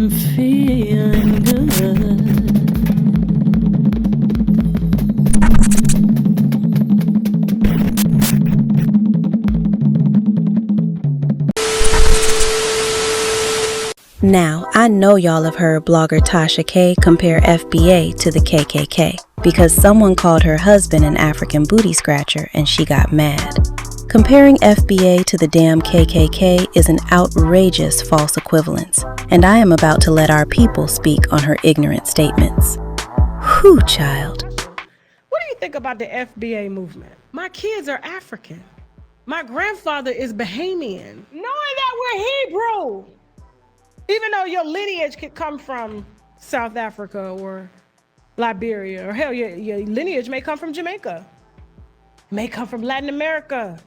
I'm feeling good. Now, I know y'all have heard blogger Tasha K compare FBA to the KKK because someone called her husband an African booty scratcher and she got mad. Comparing FBA to the damn KKK is an outrageous false equivalence, and I am about to let our people speak on her ignorant statements. Whew, child. What do you think about the FBA movement? My kids are African. My grandfather is Bahamian. Knowing that we're Hebrew, even though your lineage could come from South Africa or Liberia, or hell, your lineage may come from Jamaica, may come from Latin America.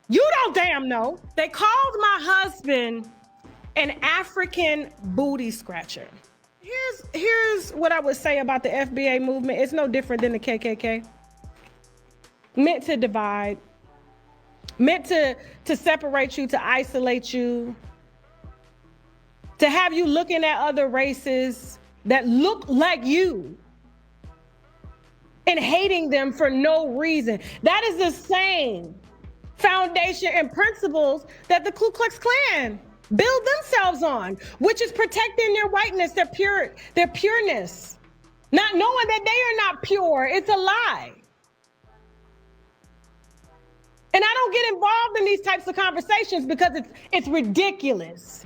You don't damn know. They called my husband an African booty scratcher. Here's what I would say about the FBA movement. It's no different than the KKK. Meant to divide, meant to separate you, to isolate you, to have you looking at other races that look like you and hating them for no reason. That is the same foundation and principles that the Ku Klux Klan build themselves on, which is protecting their whiteness, their pureness, not knowing that they are not pure. It's a lie. And I don't get involved in these types of conversations because it's ridiculous.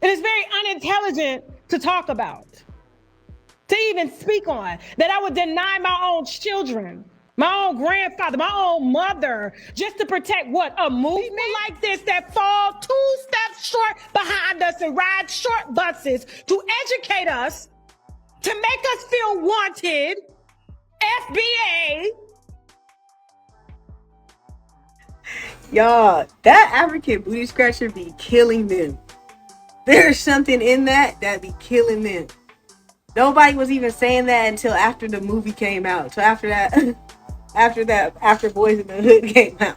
It is very unintelligent to talk about, to even speak on, that I would deny my own children, my own grandfather, my own mother, just to protect what? A movement like this that fall 2 steps short behind us and ride short buses to educate us, to make us feel wanted. FBA. Y'all, that African booty scratcher be killing them. There's something in that be killing them. Nobody was even saying that until after the movie came out. So after Boys in the Hood came out.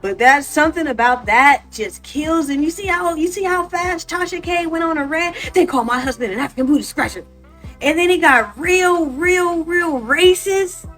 But that's something about that just kills them. You see how fast Tasha K went on a rant? They call my husband an African booty scratcher. And then he got real racist.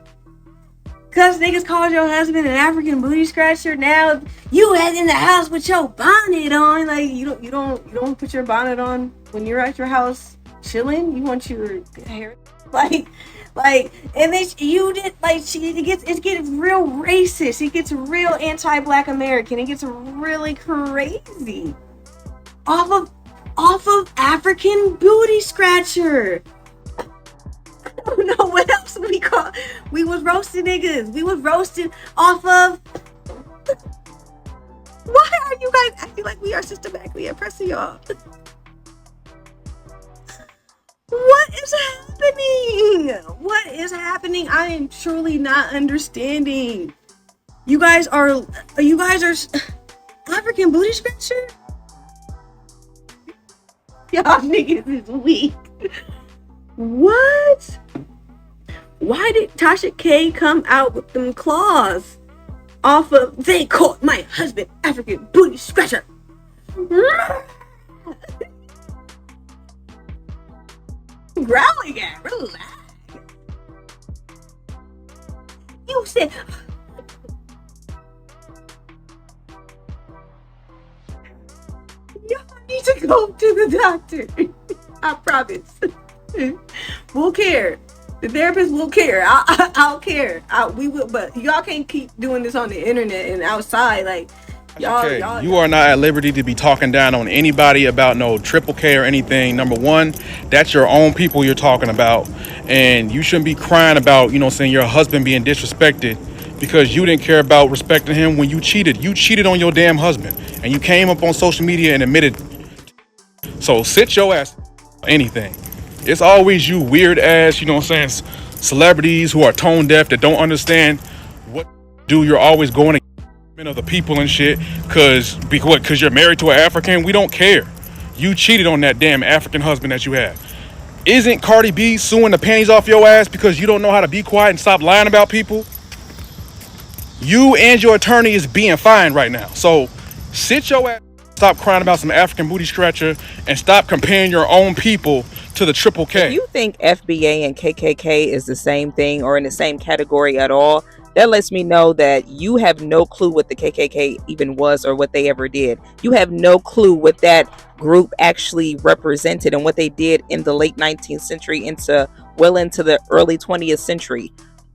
Cause niggas called your husband an African booty scratcher. Now you had in the house with your bonnet on. Like you don't put your bonnet on when you're at your house chilling. You want your hair like and then it gets real racist. It gets real anti-Black American. It gets really crazy off of African booty scratcher. I don't know what else we was roasting niggas. We was roasting off of. Why are you guys acting like we are systematically oppressing y'all? What is happening? What is happening? I am truly not understanding. You guys are African booty scratcher? Y'all niggas is weak. What? Why did Tasha K come out with them claws off of they called my husband African booty scratcher? Growling at, relax. You said y'all need to go to the doctor. I promise. We'll care. The therapist will care. I'll care. We will, but y'all can't keep doing this on the internet and outside. Like y'all. You are not at liberty to be talking down on anybody about no Triple K or anything. Number one, that's your own people you're talking about, and you shouldn't be crying about saying your husband being disrespected because you didn't care about respecting him when you cheated. You cheated on your damn husband, and you came up on social media and admitted. So sit your ass. Anything. It's always you weird ass, celebrities who are tone deaf that don't understand what do. You're always going against the people and shit because you're married to an African. We don't care. You cheated on that damn African husband that you have. Isn't Cardi B suing the panties off your ass because you don't know how to be quiet and stop lying about people? You and your attorney is being fined right now. So sit your ass Stop crying about some African booty scratcher and stop comparing your own people to the triple If K. you think FBA and KKK is the same thing or in the same category at all, that lets me know that you have no clue what the KKK even was or what they ever did. You have no clue what that group actually represented and what they did in the late 19th century into the early 20th century.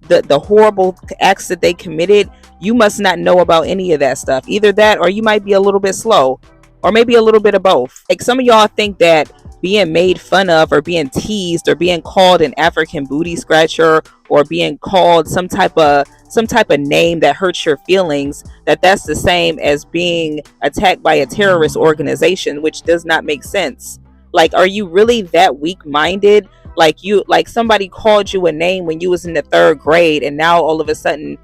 The horrible acts that they committed, you must not know about any of that stuff. Either that or you might be a little bit slow, or maybe a little bit of both. Like, some of y'all think that being made fun of or being teased or being called an African booty scratcher or being called some type of name that hurts your feelings, that's the same as being attacked by a terrorist organization, which does not make sense. Like, are you really that weak-minded? Like somebody called you a name when you was in the 3rd grade, and now all of a sudden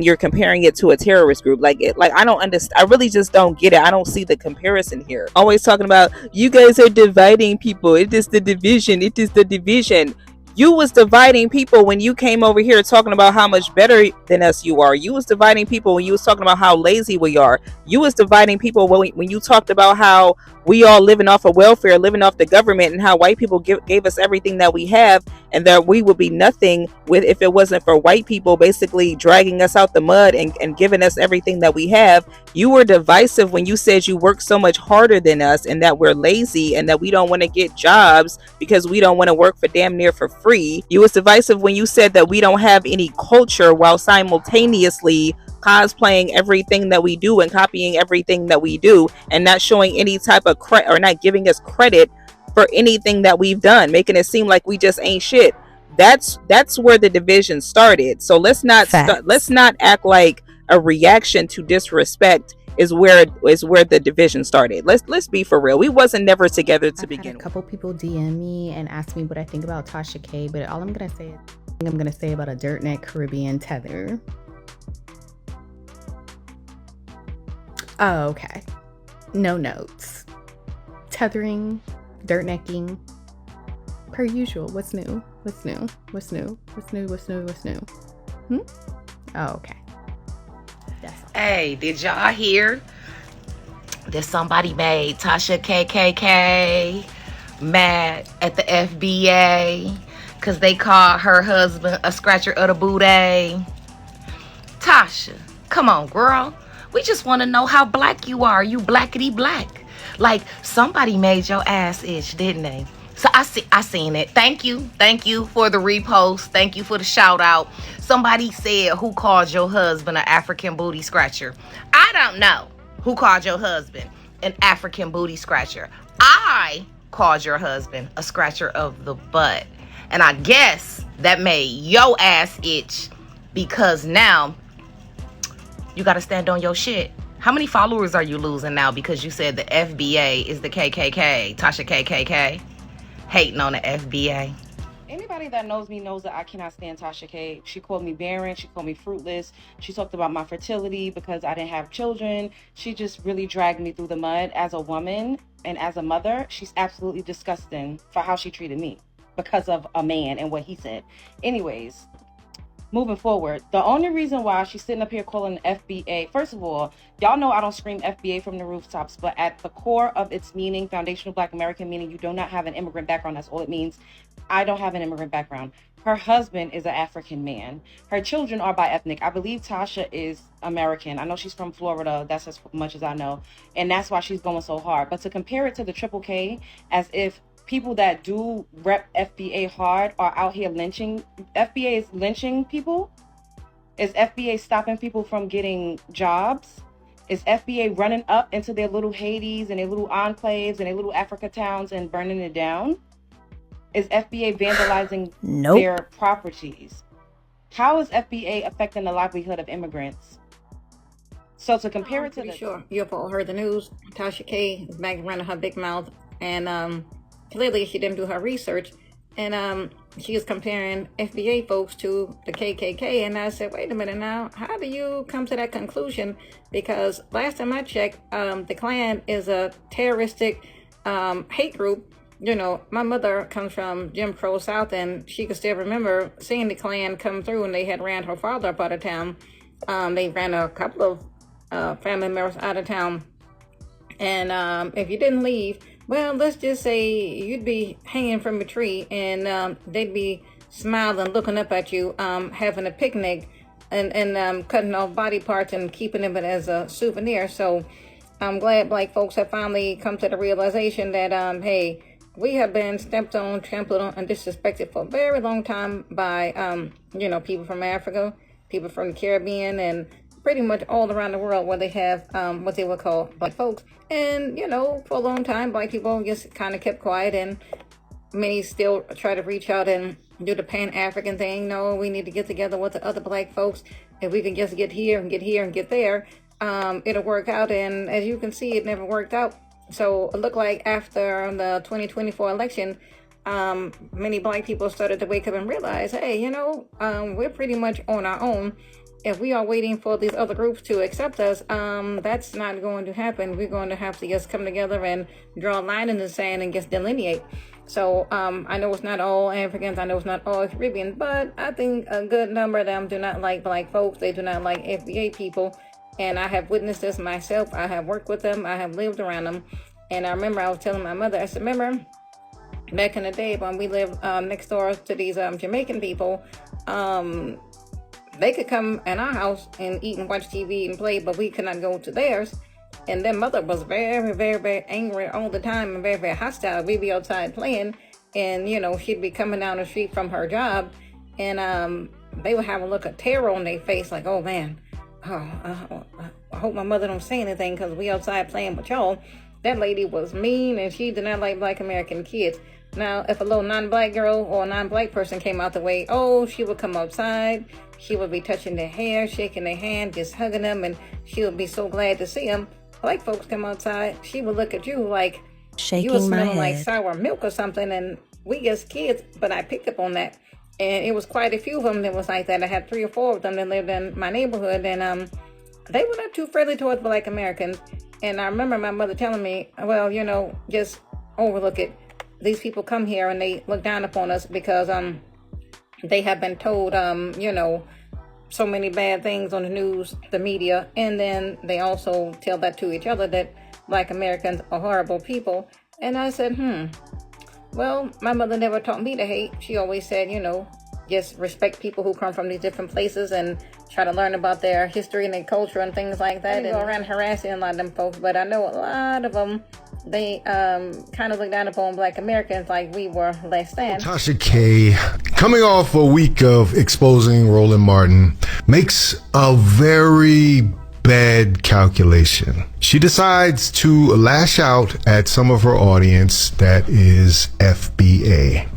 you're comparing it to a terrorist group. Like I don't understand. I really just don't get it. I don't see the comparison here. Always talking about you guys are dividing people. It is the division. It is the division. You was dividing people when you came over here talking about how much better than us you are. You was dividing people when you was talking about how lazy we are. You was dividing people when you talked about how we all living off of welfare, living off the government, and how white people gave us everything that we have, and that we would be nothing if it wasn't for white people basically dragging us out the mud and giving us everything that we have. You were divisive when you said you work so much harder than us and that we're lazy and that we don't want to get jobs because we don't want to work for damn near for free. You was divisive when you said that we don't have any culture while simultaneously cosplaying everything that we do and copying everything that we do and not showing any type of credit or not giving us credit for anything that we've done, making it seem like we just ain't shit. That's where the division started. So let's not act like a reaction to disrespect is where the division started. Let's be for real. We wasn't never together to begin with. A couple people DM me and ask me what I think about Tasha K, but all I'm gonna say about a dirt neck Caribbean tether. Oh, okay. No notes. Tethering, dirt necking, per usual. What's new? What's new? What's new? What's new? What's new? What's new? Oh, okay. Hey, did y'all hear that somebody made Tasha K mad at the FBA because they called her husband a scratcher of the booty? Tasha, come on, girl. We just want to know how black you are. You blackity black. Like, somebody made your ass itch, didn't they? So I seen it. Thank you for the repost. Thank you for the shout out. Somebody said, who called your husband an African booty scratcher? I don't know who called your husband an African booty scratcher. I called your husband a scratcher of the butt. And I guess that made your ass itch because now you got to stand on your shit. How many followers are you losing now because you said the FBA is the KKK? Tasha KKK hating on the FBA. Anybody that knows me knows that I cannot stand Tasha K. She called me barren. She called me fruitless. She talked about my fertility because I didn't have children. She just really dragged me through the mud as a woman and as a mother. She's absolutely disgusting for how she treated me because of a man and what he said. Anyways, moving forward, the only reason why she's sitting up here calling FBA, first of all, y'all know I don't scream FBA from the rooftops, but at the core of its meaning, foundational Black American meaning, you do not have an immigrant background. That's all it means. I don't have an immigrant background. Her husband is an African man. Her children are bi-ethnic. I believe Tasha is American. I know she's from Florida. That's as much as I know. And that's why she's going so hard. But to compare it to the Triple K as if people that do rep FBA hard are out here lynching. FBA is lynching people? Is FBA stopping people from getting jobs? Is FBA running up into their little Hades and their little enclaves and their little Africa towns and burning it down? Is FBA vandalizing their properties? How is FBA affecting the livelihood of immigrants? So to compare it to sure you've all heard the news. Tasha K is back running her big mouth, and clearly she didn't do her research, and she is comparing FBA folks to the KKK. And I said, wait a minute now, how do you come to that conclusion? Because last time I checked, the Klan is a terroristic hate group. You know, my mother comes from Jim Crow South, and she could still remember seeing the Klan come through, and they had ran her father up out of town. They ran a couple of family members out of town. And if you didn't leave, well, let's just say you'd be hanging from a tree, and they'd be smiling, looking up at you, having a picnic, and cutting off body parts and keeping them as a souvenir. So I'm glad Black folks have finally come to the realization that, hey, we have been stepped on, trampled on, and disrespected for a very long time by, people from Africa, people from the Caribbean, and pretty much all around the world where they have what they would call Black folks. And, for a long time, Black people just kind of kept quiet, and many still try to reach out and do the Pan-African thing. No, we need to get together with the other Black folks. If we can just get here and get here and get there, it'll work out. And as you can see, it never worked out. So it looked like after the 2024 election, many Black people started to wake up and realize, hey, we're pretty much on our own. If we are waiting for these other groups to accept us, that's not going to happen. We're going to have to just come together and draw a line in the sand and just delineate. So I know it's not all Africans, I know it's not all Caribbean, but I think a good number of them do not like Black folks. They do not like FBA people. And I have witnessed this myself. I have worked with them. I have lived around them. And I remember I was telling my mother, I said, remember back in the day when we lived next door to these Jamaican people, they could come in our house and eat and watch TV and play, but we could not go to theirs. And their mother was very, very, very angry all the time and very, very hostile. We'd be outside playing, and, she'd be coming down the street from her job, and they would have a look of terror on their face, like, oh, man, I hope my mother don't say anything because we outside playing with y'all. That lady was mean, and she did not like Black American kids. Now, if a little non-Black girl or a non-Black person came out the way, she would come outside. She would be touching their hair, shaking their hand, just hugging them, and she would be so glad to see them. Black folks come outside, she would look at you like you were smelling like sour milk or something, and we as kids, but I picked up on that. And it was quite a few of them that was like that. I had 3 or 4 of them that lived in my neighborhood, and they were not too friendly towards Black Americans. And I remember my mother telling me, well, just overlook it. These people come here and they look down upon us because they have been told, so many bad things on the news, the media, and then they also tell that to each other that Black Americans are horrible people. And I said, well, my mother never taught me to hate. She always said, just respect people who come from these different places and try to learn about their history and their culture and things like that. And go around harassing a lot of them folks, but I know a lot of them, they kind of look down upon Black Americans like we were less than. Tasha K, coming off a week of exposing Roland Martin, makes a very bad calculation. She decides to lash out at some of her audience that is FBA.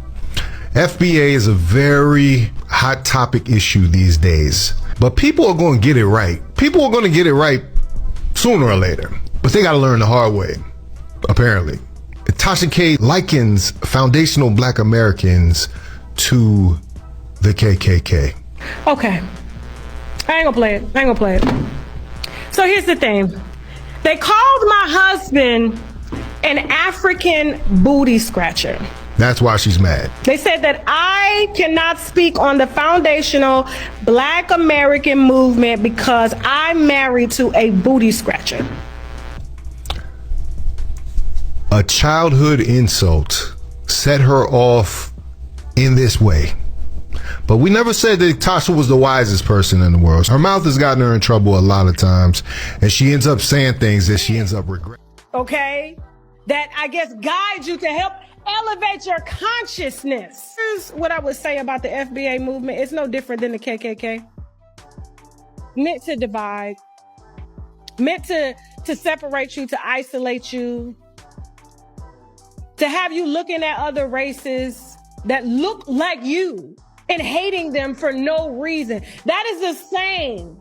FBA is a very hot topic issue these days, but people are going to get it right. People are going to get it right sooner or later, but they got to learn the hard way, apparently. Tasha K likens foundational Black Americans to the KKK. Okay. I ain't gonna play it. So here's the thing. They called my husband an African booty scratcher. That's why she's mad. They said that I cannot speak on the foundational Black American movement because I'm married to a booty scratcher. A childhood insult set her off in this way. But we never said that Tasha was the wisest person in the world. Her mouth has gotten her in trouble a lot of times, and she ends up saying things that she ends up regretting. Okay? That I guess guides you to help elevate your consciousness. Here's what I would say about the FBA movement. It's no different than the KKK. Meant to divide. Meant to separate you, to isolate you. To have you looking at other races that look like you and hating them for no reason. That is the same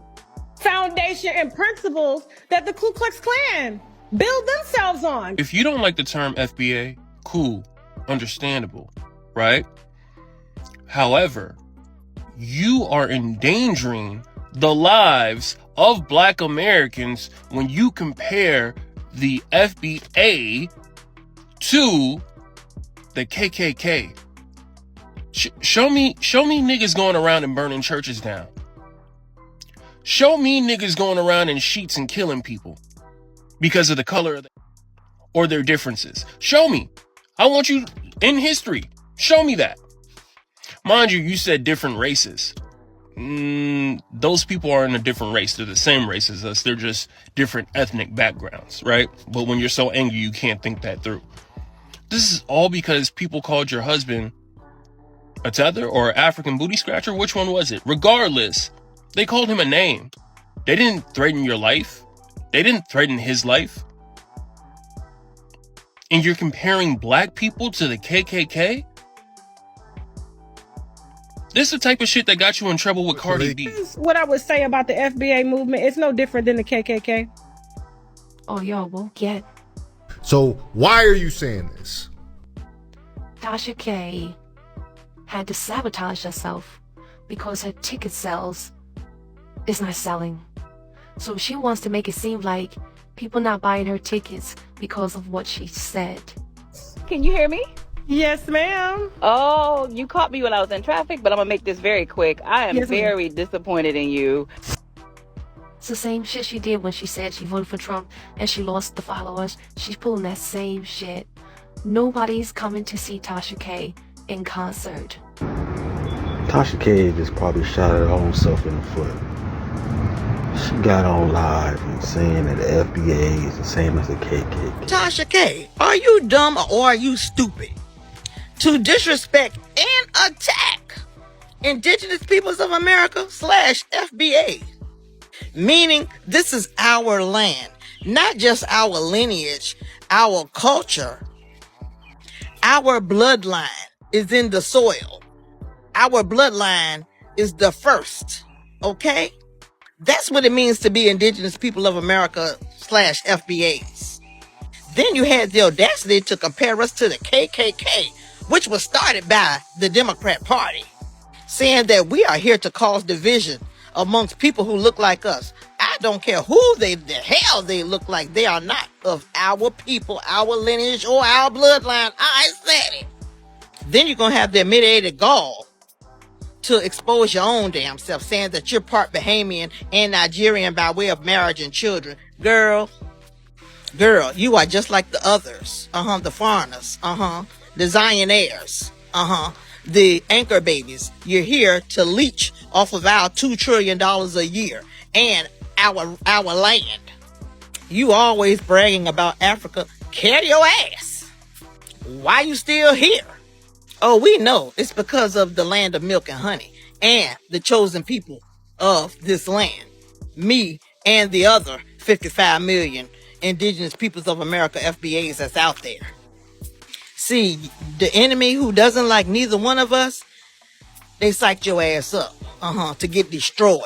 foundation and principles that the Ku Klux Klan build themselves on. If you don't like the term FBA, cool, understandable, right? However, you are endangering the lives of Black Americans when you compare the FBA to the KKK. Show me niggas going around and burning churches down. Show me niggas going around in sheets and killing people because of the color of or their differences? Show me. I want you in history. Show me that. Mind you, you said different races. Those people aren't a different race. They're the same race as us. They're just different ethnic backgrounds, right? But when you're so angry, you can't think that through. This is all because people called your husband a tether or African booty scratcher. Which one was it? Regardless, they called him a name. They didn't threaten your life. They didn't threaten his life. And you're comparing black people to the KKK? This is the type of shit that got you in trouble with Cardi B. What I would say about the FBA movement, it's no different than the KKK. Oh, yo, won't get. So why are you saying this? Tasha K had to sabotage herself because her ticket sales is not selling. So she wants to make it seem like people not buying her tickets because of what she said. Can you hear me? Yes, ma'am. Oh, you caught me when I was in traffic, but I'm gonna make this very quick. I am very disappointed in you. It's the same shit she did when she said she voted for Trump and she lost the followers. She's pulling that same shit. Nobody's coming to see Tasha K in concert. Tasha K just probably shot her own self in the foot. She got on live and saying that the FBA is the same as the KKK. Tasha K, are you dumb or are you stupid to disrespect and attack Indigenous Peoples of America / FBA? Meaning this is our land, not just our lineage, our culture. Our bloodline is in the soil. Our bloodline is the first, okay? That's what it means to be Indigenous People of America / FBAs. Then you had the audacity to compare us to the KKK, which was started by the Democrat Party, saying that we are here to cause division amongst people who look like us. I don't care who the hell they look like. They are not of our people, our lineage, or our bloodline. I said it. Then you're going to have the admitted gall to expose your own damn self, saying that you're part Bahamian and Nigerian by way of marriage and children. Girl, you are just like the others. The foreigners. The Zionaires. The anchor babies. You're here to leech off of our $2 trillion a year and our land. You always bragging about Africa. Carry your ass. Why you still here? Oh, we know it's because of the land of milk and honey and the chosen people of this land. Me and the other 55 million Indigenous Peoples of America FBAs that's out there. See, the enemy who doesn't like neither one of us, they psyched your ass up to get destroyed.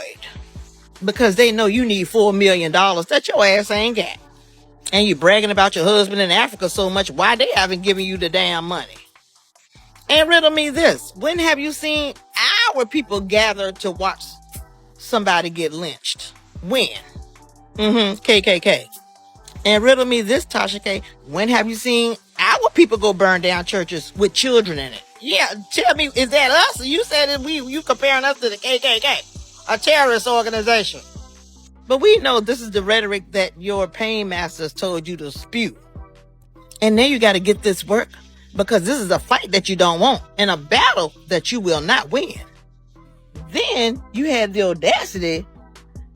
Because they know you need $4 million that your ass ain't got. And you bragging about your husband in Africa so much, why they haven't given you the damn money? And riddle me this, when have you seen our people gather to watch somebody get lynched? When? KKK. And riddle me this, Tasha K, when have you seen our people go burn down churches with children in it? Yeah, tell me, is that us? You said that you comparing us to the KKK, a terrorist organization. But we know this is the rhetoric that your pain masters told you to spew. And then you got to get this work, because this is a fight that you don't want and a battle that you will not win. Then you had the audacity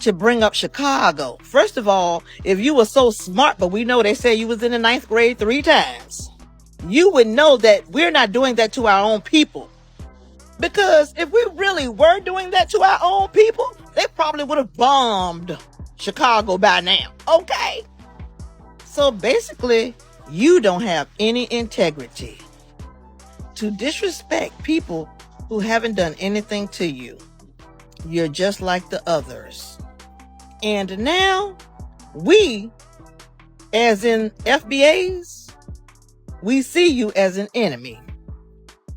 to bring up Chicago. First of all, if you were so smart, but we know they say you was in the 9th grade 3 times, you would know that we're not doing that to our own people. Because if we really were doing that to our own people, they probably would have bombed Chicago by now. Okay? So basically, you don't have any integrity to disrespect people who haven't done anything to you. You're just like the others. And now, we, as in FBAs, we see you as an enemy.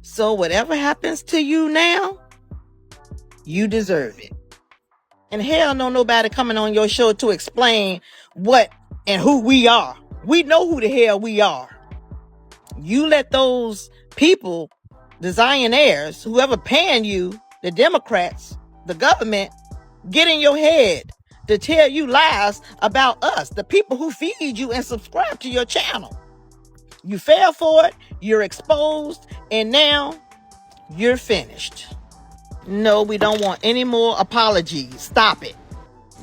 So whatever happens to you now, you deserve it. And hell no, nobody coming on your show to explain what and who we are. We know who the hell we are. You let those people, the Zionaires, whoever paying you, the Democrats, the government, get in your head to tell you lies about us, the people who feed you and subscribe to your channel. You fell for it, you're exposed, and now you're finished. No, we don't want any more apologies. Stop it.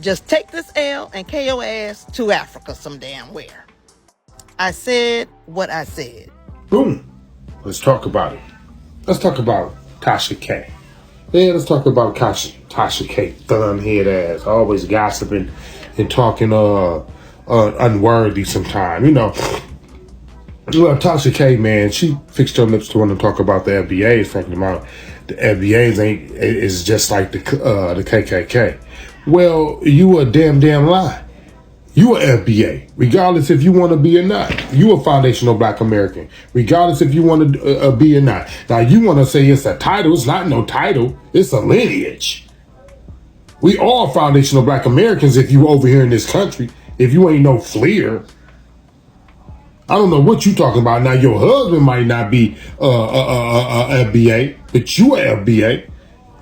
Just take this L and carry your ass to Africa some damn where. I said what I said. Boom. Let's talk about it. Let's talk about Tasha K. Yeah, let's talk about Tasha K. Thumb-head ass. Always gossiping and talking unworthy sometimes. You know, Tasha K, man, she fixed her lips to want to talk about the FBAs, talking about the FBAs is just like the KKK. Well, you a damn lie. You a FBA, regardless if you want to be or not. You a foundational Black American, regardless if you want to be or not. Now, you want to say it's a title. It's not no title. It's a lineage. We all foundational Black Americans if you over here in this country. If you ain't no fleer. I don't know what you talking about. Now, your husband might not be a FBA, but you a FBA.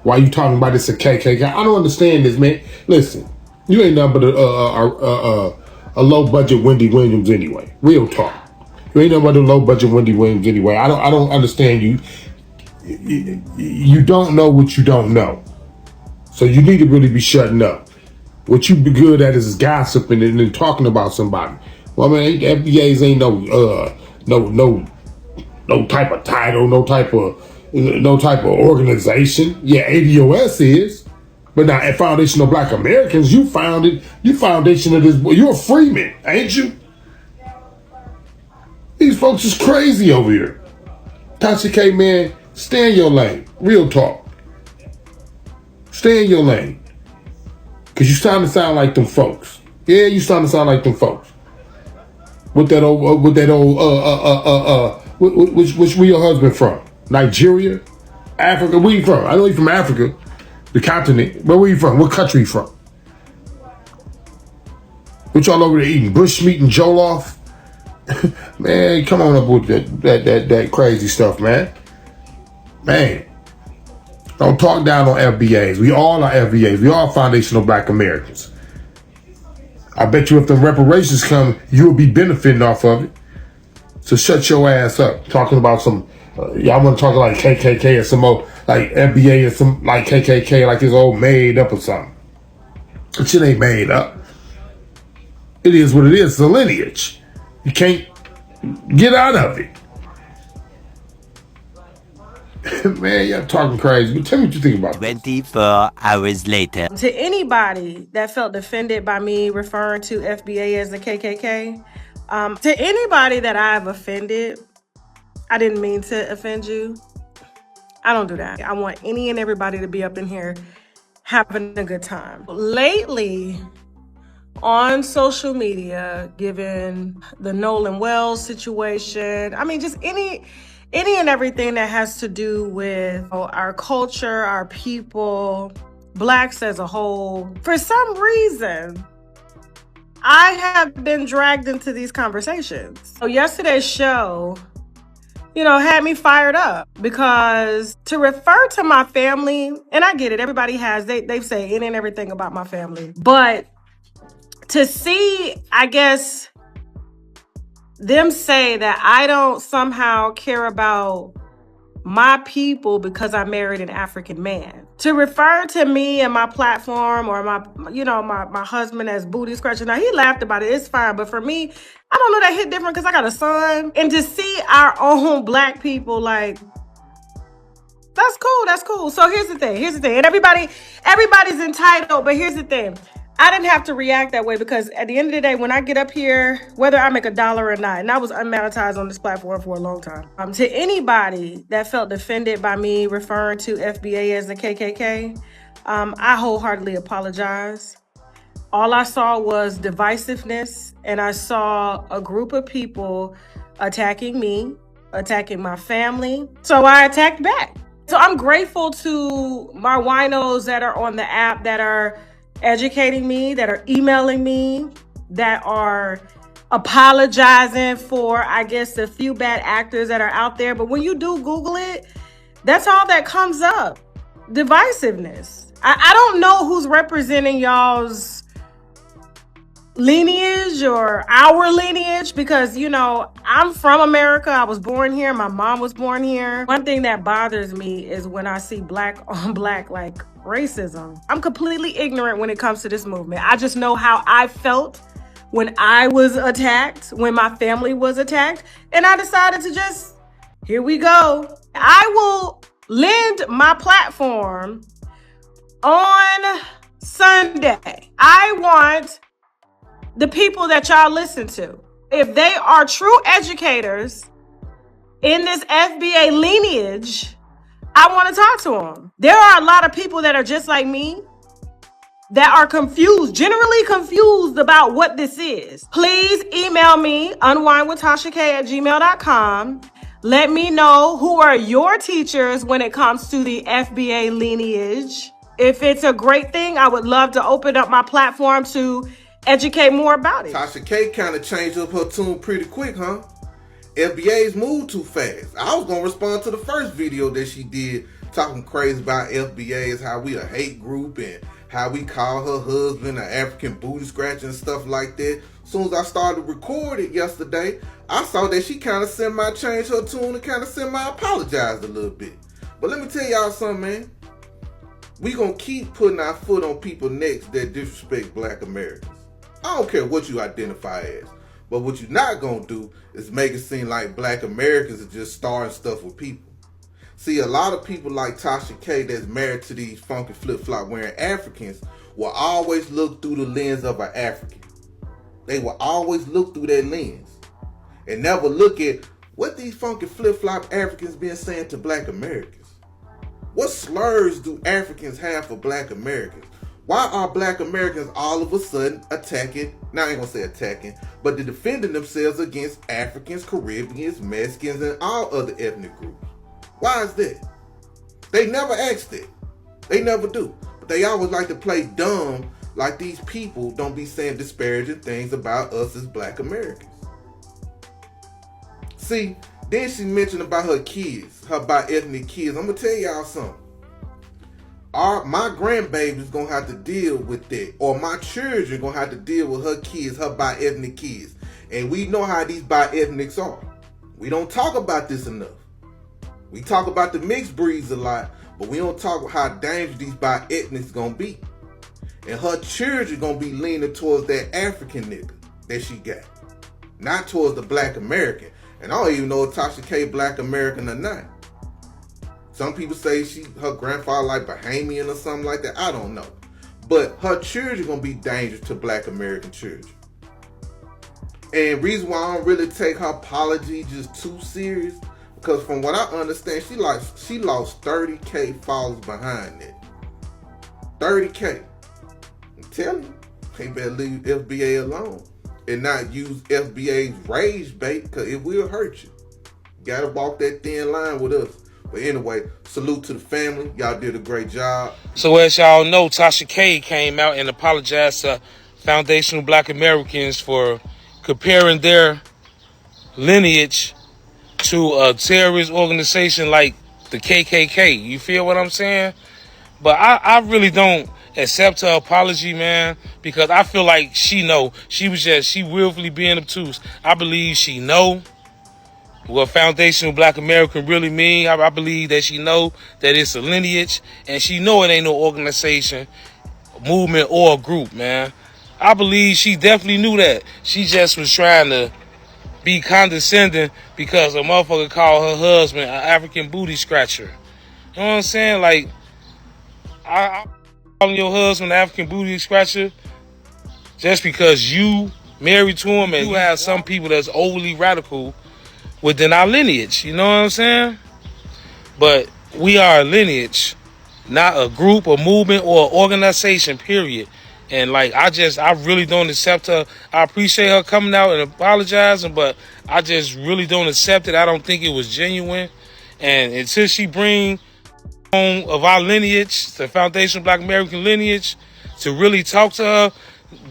Why you talking about it's a KKK? I don't understand this, man. Listen, you ain't nothing but a low budget Wendy Williams anyway. Real talk. You ain't nothing but a low budget Wendy Williams anyway. I don't understand you. You don't know what you don't know. So you need to really be shutting up. What you be good at is gossiping and then talking about somebody. Well, man, FBAs ain't no type of title, no type of organization. Yeah, ADOS is, but now at Foundational Black Americans, you foundation of this. You're a Freeman, ain't you? These folks is crazy over here. Tasha K, man, stay in your lane. Real talk. Stay in your lane, cause you starting to sound like them folks. Yeah, you starting to sound like them folks. With that old, which where your husband from? Nigeria? Africa? Where you from? I know you from Africa, the continent. But where you from? What country you from? What y'all over there eating? Bushmeat and jollof? Man, come on up with that crazy stuff, man. Man, don't talk down on FBAs. We all are FBAs. We all foundational Black Americans. I bet you if the reparations come, you'll be benefiting off of it. So shut your ass up. Talking about some, y'all want to talk like KKK or some old, like FBA or some like KKK, like it's all made up or something. But shit ain't made up. It is what it is. It's a lineage. You can't get out of it. Man, y'all talking crazy. Tell me what you think about 24 hours later. To anybody that felt offended by me referring to FBA as the KKK, to anybody that I've offended, I didn't mean to offend you. I don't do that. I want any and everybody to be up in here having a good time. Lately, on social media, given the Nolan Wells situation, I mean, just any and everything that has to do with our culture, our people, Blacks as a whole. For some reason, I have been dragged into these conversations. So yesterday's show, had me fired up because to refer to my family, and I get it, everybody has, they say any and everything about my family, but to see, I guess, them say that I don't somehow care about my people because I married an African man. To refer to me and my platform or my husband as booty scratcher. Now, he laughed about it. It's fine. But for me, I don't know, that hit different because I got a son. And to see our own Black people, like, that's cool. That's cool. So here's the thing. And everybody's entitled. But here's the thing. I didn't have to react that way because at the end of the day, when I get up here, whether I make $1 or not, and I was unmonetized on this platform for a long time. To anybody that felt offended by me referring to FBA as the KKK, I wholeheartedly apologize. All I saw was divisiveness, and I saw a group of people attacking me, attacking my family. So I attacked back. So I'm grateful to my winos that are on the app that are educating me, that are emailing me, that are apologizing for, I guess, the few bad actors that are out there. But when you do Google it, that's all that comes up. Divisiveness. I don't know who's representing y'all's lineage or our lineage, because you know I'm from America. I was born here. My mom was born here. One thing that bothers me is when I see black on black like racism. I'm completely ignorant when it comes to this movement. I just know how I felt when I was attacked, when my family was attacked, and I decided to just, here we go. I will lend my platform on Sunday. I want the people that y'all listen to, if they are true educators in this FBA lineage, I want to talk to them. There are a lot of people that are just like me that are confused, generally confused about what this is. Please email me, unwindwithTashaK@gmail.com. Let me know who are your teachers when it comes to the FBA lineage. If it's a great thing, I would love to open up my platform to educate more about it. Tasha K kind of changed up her tune pretty quick, huh? FBA's moved too fast. I was gonna respond to the first video that she did talking crazy about FBA's, how we a hate group and how we call her husband an African booty scratcher and stuff like that. As soon as I started recording yesterday, I saw that she kind of semi-changed her tune and kind of semi-apologized a little bit. But let me tell y'all something, man. We gonna keep putting our foot on people's necks that disrespect black Americans. I don't care what you identify as. But what you're not gonna do is make it seem like black Americans are just starting stuff with people. See, a lot of people like Tasha K that's married to these funky flip-flop wearing Africans will always look through the lens of an African. They will always look through that lens and never look at what these funky flip-flop Africans been saying to black Americans. What slurs do Africans have for black Americans? Why are black Americans all of a sudden attacking, now I ain't gonna say attacking, but they're defending themselves against Africans, Caribbeans, Mexicans, and all other ethnic groups? Why is that? They never ask that. They never do. But they always like to play dumb, like these people don't be saying disparaging things about us as black Americans. See, then she mentioned about her kids, her bi-ethnic kids. I'm gonna tell y'all something. My grandbaby's gonna have to deal with that, or my children gonna have to deal with her kids, her bi-ethnic kids. And we know how these bi-ethnics are. We don't talk about this enough. We talk about the mixed breeds a lot, but we don't talk about how dangerous these bi-ethnics gonna be. And her children gonna be leaning towards that African nigga that she got, not towards the black American. And I don't even know if Tasha K black American or not. Some people say her grandfather like Bahamian or something like that. I don't know. But her children gonna be dangerous to black American children. And reason why I don't really take her apology just too serious, because from what I understand, she lost 30K followers behind it. 30K. I'm telling you, they better leave FBA alone and not use FBA's rage bait, because it will hurt you. You gotta walk that thin line with us. But anyway, salute to the family. Y'all did a great job. So as y'all know, Tasha K came out and apologized to foundational black Americans for comparing their lineage to a terrorist organization like the KKK. You feel what I'm saying? But I really don't accept her apology, man, because I feel like she willfully being obtuse. I believe she know what foundational black American really mean. I believe that she know that it's a lineage, and she know it ain't no organization, movement, or a group, man. I believe she definitely knew that. She just was trying to be condescending because a motherfucker called her husband an African booty scratcher. You know what I'm saying? Like, I calling your husband an African booty scratcher just because you married to him, and you have some people that's overly radical within our lineage, you know what I'm saying? But we are a lineage, not a group, a movement, or organization, period. And like, I really don't accept her. I appreciate her coming out and apologizing, but I just really don't accept it. I don't think it was genuine. And until she bring home of our lineage, the foundational black American lineage, to really talk to her,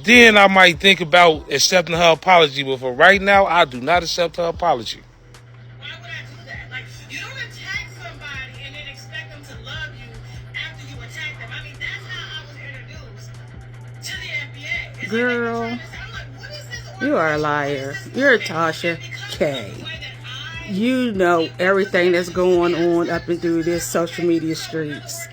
then I might think about accepting her apology. But for right now, I do not accept her apology. Girl, You are a liar. You're Tasha K. You know everything that's going on up and through this social media streets.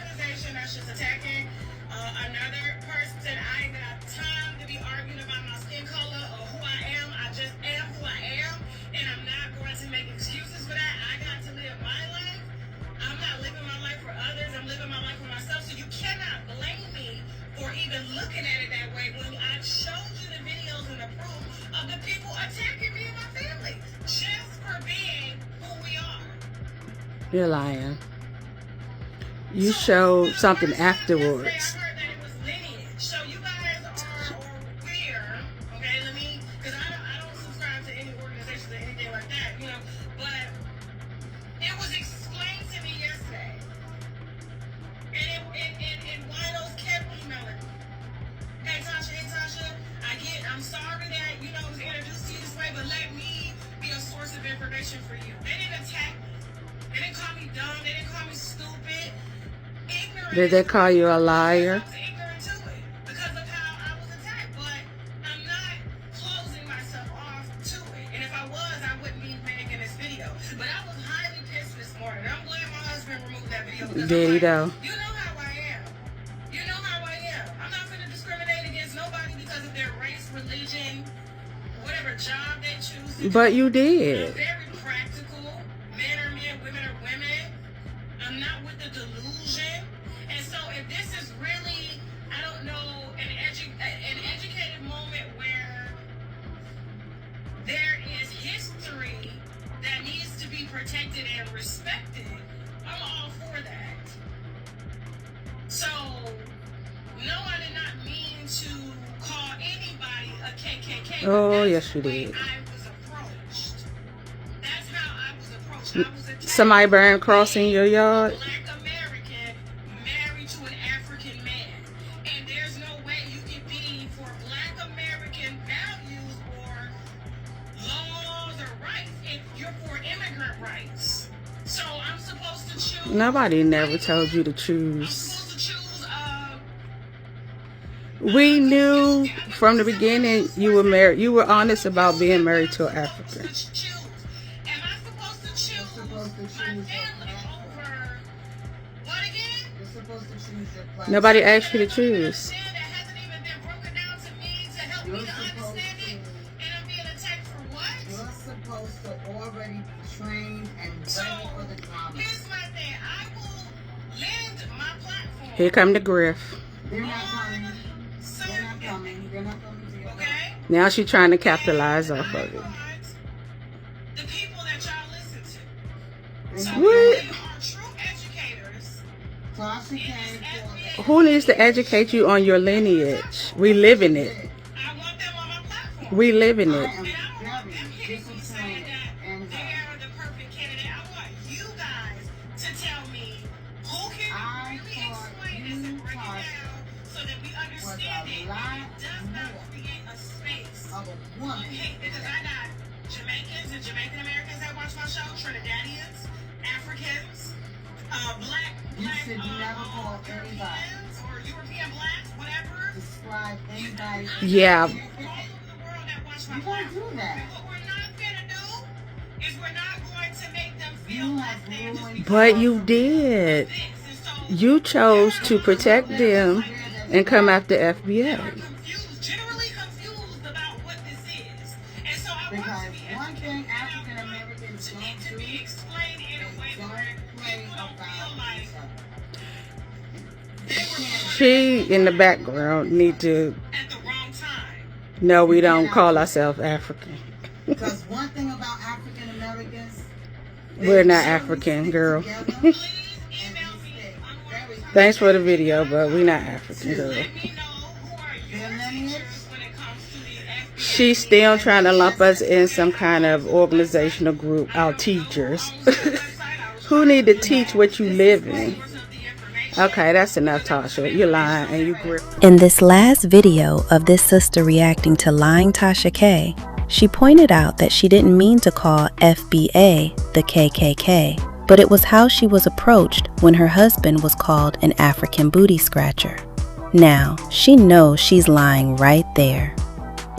You're lying. You showed something afterwards. I'm sorry that, you know, it was introduced to you this way, but let me be a source of information for you. They didn't attack me. They didn't call me dumb. They didn't call me stupid. Ignorant. Did they call you a liar? Ignorant to it because of how I was attacked. But I'm not closing myself off to it. And if I was, I wouldn't be making this video. But I was highly pissed this morning. I'm glad my husband removed that video. Did he though? You know how I am. You know how I am. I'm not going to discriminate against nobody because of their race, religion, whatever job they choose. But you did. I'm very practical. Men are men, women are women. I'm not with the delusion. And so if this is really, I don't know, an educated moment where there is history that needs to be protected and respected, I'm all for that. So, no, I did not mean to call anybody a KKK. Oh, yes, you did. I was approached. That's how I was approached. I was attacked. Somebody burned cross in your yard? Black American married to an African man. And there's no way you can be for Black American values or laws or rights if you're for immigrant rights. So I'm supposed to choose. Nobody never told you to choose. We knew from the beginning you were married. You were honest about being married to an African. Nobody asked you to choose. You're supposed to already be trained and ready for the drama. Here's my thing. I will lend my platform. Here come the griff. They're not coming. They're not coming. They're not coming to your okay? Now she's trying to capitalize off of it. The people that y'all listen to. So What? they are true educators. Tasha K. Who needs to educate you on your lineage? We live in it. We live in it. Because I got Jamaicans and Jamaican Americans that watch my show, Trinidadians, Africans, black Europeans or European blacks, whatever. Describe anybody. Yeah. You can't do that. What we're not gonna do is we're not going to make them feel less than. But you did. You chose to protect them and come after FBA. Because one thing African Americans don't do is don't play about each other. She in the background need to. No, we don't call ourselves African. Because one thing about African Americans, We're not African, girl. Thanks for the video, but we're not African, girl. She's still trying to lump us in some kind of organizational group, our teachers. Who need to teach what you live in? Okay, that's enough, Tasha. You're lying and you grip. In this last video of this sister reacting to lying Tasha K, she pointed out that she didn't mean to call FBA the KKK, but it was how she was approached when her husband was called an African booty scratcher. Now, she knows she's lying right there.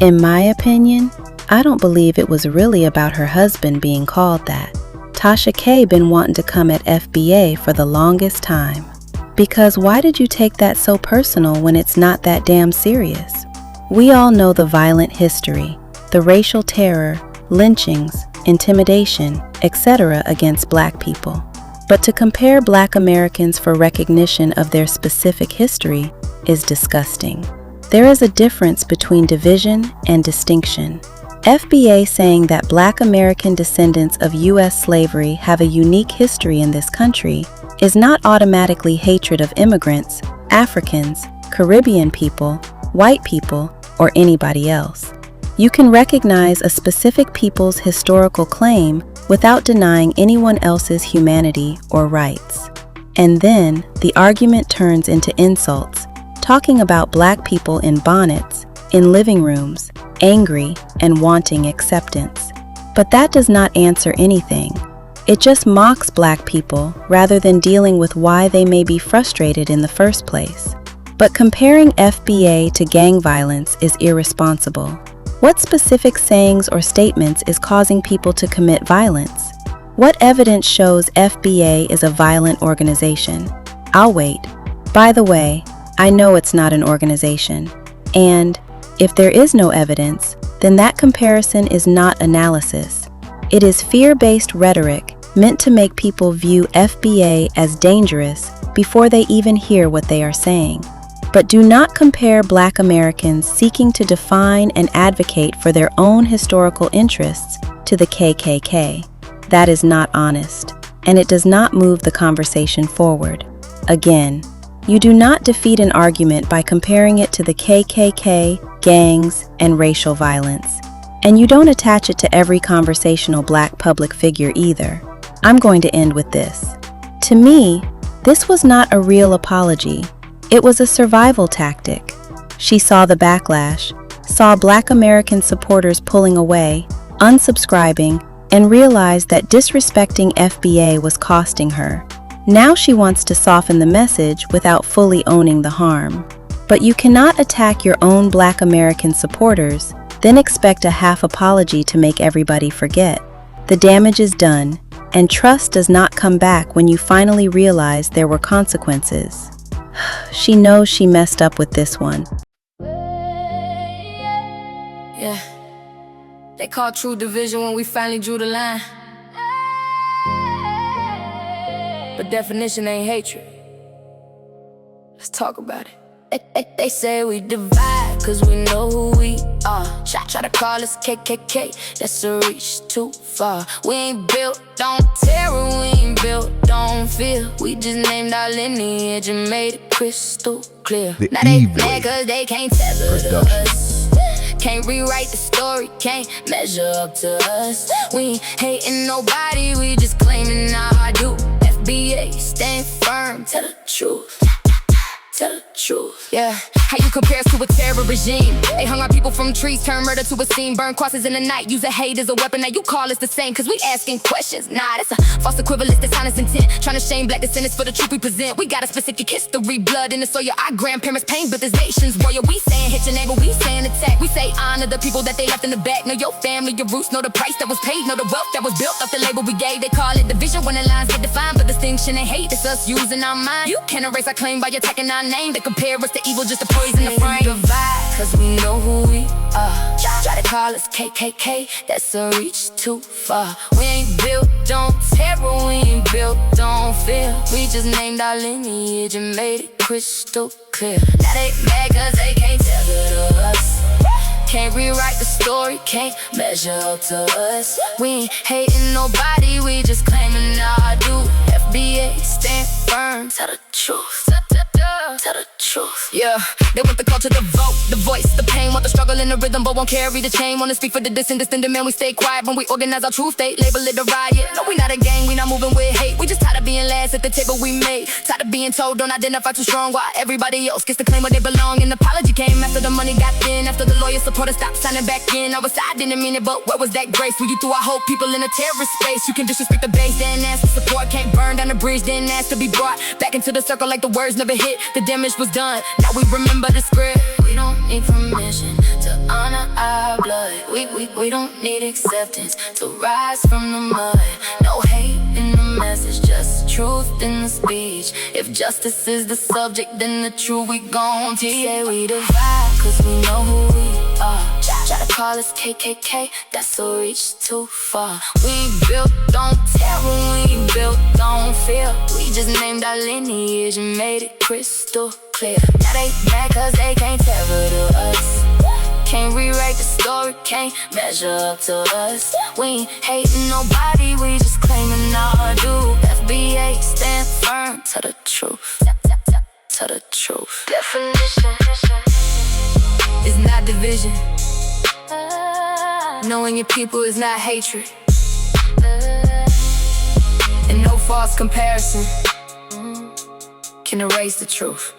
In my opinion, I don't believe it was really about her husband being called that. Tasha K been wanting to come at FBA for the longest time. Because why did you take that so personal when it's not that damn serious? We all know the violent history, the racial terror, lynchings, intimidation, etc. against Black people. But to compare Black Americans for recognition of their specific history is disgusting. There is a difference between division and distinction. FBA saying that Black American descendants of U.S. slavery have a unique history in this country is not automatically hatred of immigrants, Africans, Caribbean people, white people, or anybody else. You can recognize a specific people's historical claim without denying anyone else's humanity or rights. And then the argument turns into insults, talking about Black people in bonnets, in living rooms, angry and wanting acceptance. But that does not answer anything. It just mocks Black people rather than dealing with why they may be frustrated in the first place. But comparing FBA to gang violence is irresponsible. What specific sayings or statements is causing people to commit violence? What evidence shows FBA is a violent organization? I'll wait. By the way, I know it's not an organization. And if there is no evidence, then that comparison is not analysis. It is fear-based rhetoric meant to make people view FBA as dangerous before they even hear what they are saying. But do not compare Black Americans seeking to define and advocate for their own historical interests to the KKK. That is not honest, and it does not move the conversation forward. Again, you do not defeat an argument by comparing it to the KKK, gangs, and racial violence. And you don't attach it to every conversational Black public figure either. I'm going to end with this. To me, this was not a real apology. It was a survival tactic. She saw the backlash, saw Black American supporters pulling away, unsubscribing, and realized that disrespecting FBA was costing her. Now she wants to soften the message without fully owning the harm. But you cannot attack your own Black American supporters, then expect a half apology to make everybody forget. The damage is done, and trust does not come back when you finally realize there were consequences. She knows she messed up with this one. Yeah, they call true division when we finally drew the line. But definition ain't hatred. Let's talk about it. They say we divide cause we know who we are. Try to call us KKK, that's a reach too far. We ain't built on terror, we ain't built on fear. We just named our lineage and made it crystal clear. Now they mad cause they can't tether us. Can't rewrite the story, can't measure up to us. We ain't hating nobody, we just claiming our I do. FBA, stand firm, tell the truth. Tell the truth. Yeah, how you compare us to a terror regime? They hung our people from trees, turn murder to a scene, burn crosses in the night, use a hate as a weapon. Now you call us the same, cause we asking questions. Nah, that's a false equivalence, dishonest intent. Trying to shame Black descendants for the truth we present. We got a specific history, blood in the soil. Our grandparents' pain built this nation's royal. We saying hit your neighbor, we saying attack. We say honor the people that they left in the back. Know your family, your roots, know the price that was paid. Know the wealth that was built off the label we gave. They call it division when the lines get defined. But distinction and hate, it's us using our mind. You can't erase our claim by attacking our name. They compare us to evil just to poison the frame. Divide, cause we know who we are. Try to call us KKK, that's a reach too far. We ain't built on terror, we ain't built on fear. We just named our lineage and made it crystal clear. Now they mad cause they can't tether us. Can't rewrite the story, can't measure up to us. We ain't hating nobody, we just claiming our due. FBA, stand firm, tell the truth. Tell the truth. Yeah, they want the culture, the vote, the voice, the pain. Want the struggle in the rhythm, but won't carry the chain. Wanna speak for the descendant, man, we stay quiet when we organize our truth. They label it a riot. No, we not a gang, we not moving with hate. We just tired of being last at the table we made. Tired of being told don't identify too strong, while everybody else gets to claim where they belong. An apology came after the money got thin, after the lawyer supporters stopped signing back in. I didn't mean it, but where was that grace? When you threw our whole people in a terrorist space. You can disrespect the base, then ask for support. Can't burn down the bridge, then ask to be brought back into the circle like the words never hit. The damage was done, now we remember the script. We don't need permission to honor our blood. We don't need acceptance to rise from the mud. No hate in the message, just truth in the speech. If justice is the subject, then the truth we gon' teach. Say we divide, cause we know who we are. Try to call us KKK, that's a reach too far. We ain't built on terror, we ain't built on fear. We just named our lineage and made it crystal clear. Now they mad cause they can't tether to us. Can't rewrite the story, can't measure up to us. We ain't hating nobody, we just claiming our due. FBA stand firm to the truth, to the truth. Definition is not division. Knowing your people is not hatred. And no false comparison can erase the truth.